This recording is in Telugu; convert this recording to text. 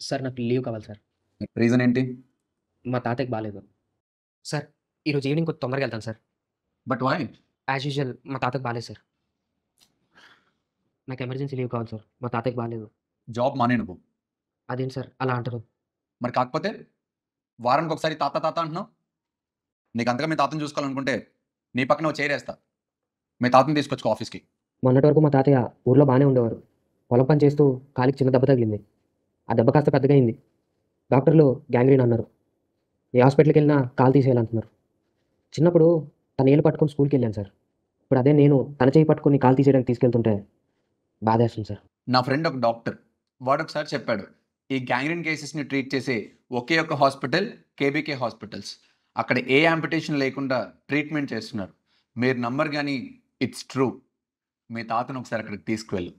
సార్ నాకు లీవ్ కావాలి సార్. రీజన్ ఏంటి? మా తాతయ్యకి బాలేదు. సార్ ఈరోజు ఈవినింగ్ కొంచెం తొందరగా ఎళ్తాను sir. But why? As usual మా తాతకి బాలేదు సార్. నాకు ఎమర్జెన్సీ లీవ్ కావాలి సార్. మా తాతయ్యకి బాలేదు. జాబ్ మానేయి నువ్వు. అదేంటి సార్ అలా అంటారు? మరి కాకపోతే వారానికి ఒకసారి తాత తాత అంటున్నావు. నీకు అంతగా మీ తాతని చూసుకోవాలనుకుంటే నీ పక్కన ఓ చైర్ ఏస్తా. మీ తాతని తీసుకొచ్చుకో ఆఫీస్‌కి. మొన్నటి వరకు మా తాతయ్య ఊర్లో బానే ఉండేవారు. పొలం పని చేస్తూ కాలికి చిన్న దెబ్బ తగిలింది. ఆ దెబ్బ కాస్త పెద్దగా అయింది. డాక్టర్లు గ్యాంగ్రీన్ అన్నారు. ఏ హాస్పిటల్‌కెళ్ళినా కాలు తీసేయాలంటున్నారు. చిన్నప్పుడు తన ఏళ్ళు పట్టుకొని స్కూల్‌కెళ్ళాను సార్. ఇప్పుడు అదే నేను తన చెయ్యి పట్టుకొని కాలు తీసేయడానికి తీసుకెళ్తుంటే బాధేస్తుంది సార్. నా ఫ్రెండ్ ఒక డాక్టర్. వాడొకసారి చెప్పాడు. ఈ గ్యాంగ్రీన్ కేసెస్‌ని ట్రీట్ చేసే ఒకే ఒక్క హాస్పిటల్ కేబీకే హాస్పిటల్స్. అక్కడ ఏ యాంపిటేషన్ లేకుండా ట్రీట్మెంట్ చేస్తున్నారు. మీరు నమ్మరు గానీ ఇట్స్ ట్రూ. మీ తాతను ఒకసారి అక్కడికి తీసుకువెళ్ళు.